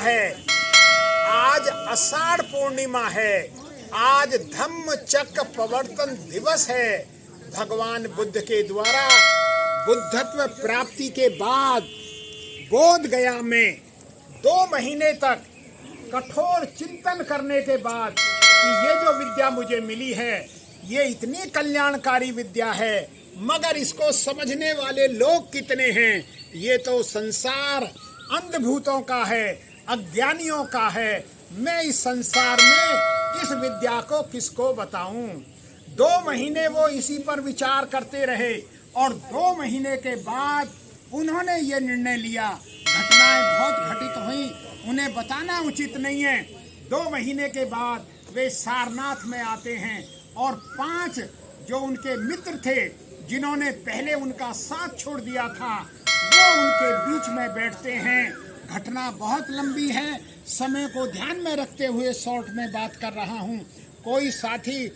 है, आज आषाढ़ पूर्णिमा है, आज धम्म चक्र प्रवर्तन दिवस है। भगवान बुद्ध के द्वारा बुद्धत्व प्राप्ति के बाद बोध गया में 2 महीने तक कठोर चिंतन करने के बाद कि ये जो विद्या मुझे मिली है ये इतनी कल्याणकारी विद्या है, मगर इसको समझने वाले लोग कितने हैं। ये तो संसार अंधभूतों का है, अज्ञानियों का है। मैं इस संसार में इस विद्या को किसको बताऊं। 2 महीने वो इसी पर विचार करते रहे और 2 महीने के बाद उन्होंने ये निर्णय लिया। घटनाएं बहुत घटित हुई, उन्हें बताना उचित नहीं है। 2 महीने के बाद वे सारनाथ में आते हैं और 5 जो उनके मित्र थे जिन्होंने पहले उनका साथ छोड़ दिया था वो उनके बीच में बैठते हैं। घटना बहुत लंबी है, समय को ध्यान में रखते हुए शॉर्ट में बात कर रहा हूँ। कोई साथी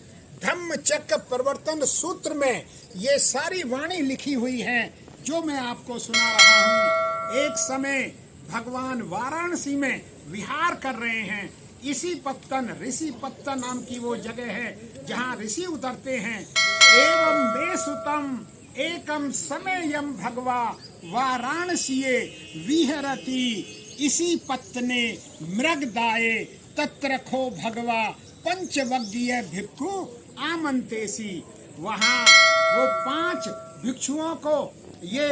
धम्म चक्र प्रवर्तन सूत्र में ये सारी वाणी लिखी हुई है जो मैं आपको सुना रहा हूँ। एक समय भगवान वाराणसी में विहार कर रहे हैं। इसी पत्तन, ऋषि पत्तन नाम की वो जगह है जहाँ ऋषि उतरते हैं। एवं बेसुतम एकम समयम भगवा वाराणसीये विहरति इसी पत्तने मृगदाये तत्र खो भगवा पंचवग्गीय भिक्षु आमंतेसी। वहाँ वो 5 भिक्षुओं को ये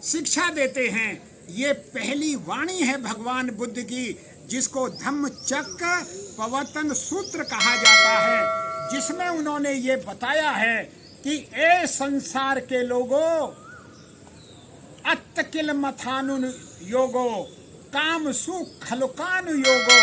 शिक्षा देते हैं। ये पहली वाणी है भगवान बुद्ध की जिसको धम्म चक्र प्रवर्तन सूत्र कहा जाता है, जिसमें उन्होंने ये बताया है कि ए संसार के लोगों, अत्तकिल मथानुन योगो काम सुख खलुकान योगो।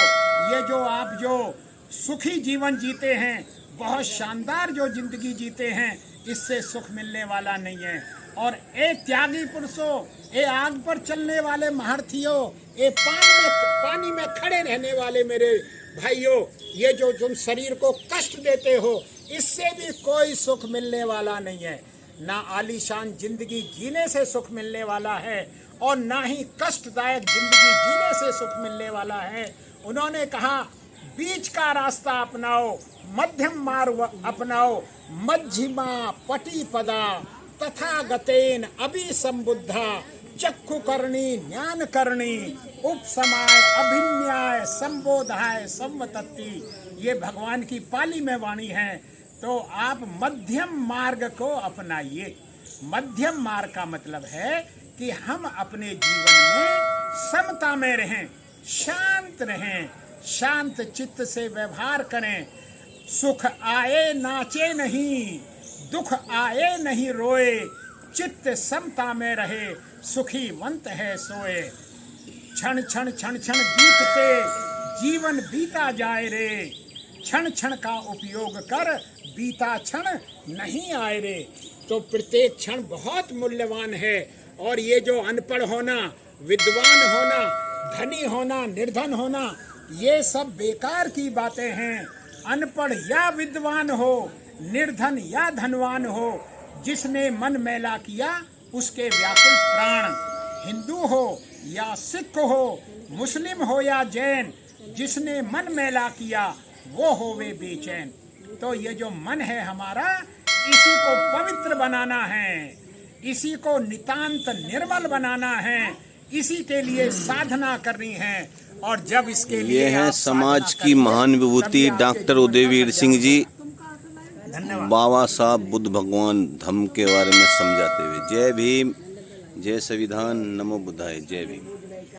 ये जो आप जो सुखी जीवन जीते हैं, बहुत शानदार जो जिंदगी जीते हैं, इससे सुख मिलने वाला नहीं है। और ए त्यागी पुरुषों, ए आग पर चलने वाले महारथियों, ए पानी में खड़े रहने वाले मेरे भाइयों, ये जो तुम शरीर को कष्ट देते हो, इससे भी कोई सुख मिलने वाला नहीं है। ना आलीशान जिंदगी जीने से सुख मिलने वाला है और ना ही कष्टदायक जिंदगी जीने से सुख मिलने वाला है। उन्होंने कहा बीच का रास्ता अपनाओ, मध्यम मार्ग अपनाओ, मध्यमा पटिपदा तथा गतेन अभिसंबुद्धा चक्षु करणी ज्ञान करणी उपसमाय अभिन्याय संबोधाय संवतत्ति। ये भगवान की पाली में वाणी है। तो आप मध्यम मार्ग को अपनाइए। मध्यम मार्ग का मतलब है कि हम अपने जीवन में समता में रहें, शांत रहें, शांत चित्त से व्यवहार करें। सुख आए नाचे नहीं, दुख आए नहीं रोए, चित्त समता में रहे, सुखी वंत है सोए। क्षण क्षण क्षण क्षण बीतते जीवन बीता जाए रे, क्षण क्षण का उपयोग कर बीता क्षण नहीं आए रे। तो प्रत्येक क्षण बहुत मूल्यवान है। और ये जो अनपढ़ होना, विद्वान होना, धनी होना, निर्धन होना, ये सब बेकार की बातें हैं। अनपढ़ या विद्वान हो, निर्धन या धनवान हो, जिसने मन मैला किया उसके व्याकुल प्राण। हिंदू हो या सिख हो, मुस्लिम हो या जैन, जिसने मन मैला किया वो होवे बेचैन। तो ये जो मन है हमारा, इसी को पवित्र बनाना है, इसी को नितांत निर्मल बनाना है, इसी के लिए साधना करनी है। और जब इसके लिए ये है समाज की महान विभूति डॉक्टर उदयवीर सिंह जी, बाबा साहब बुद्ध भगवान धम्म के बारे में समझाते हुए। जय भीम, जय संविधान, नमो बुद्धाय, जय भीम।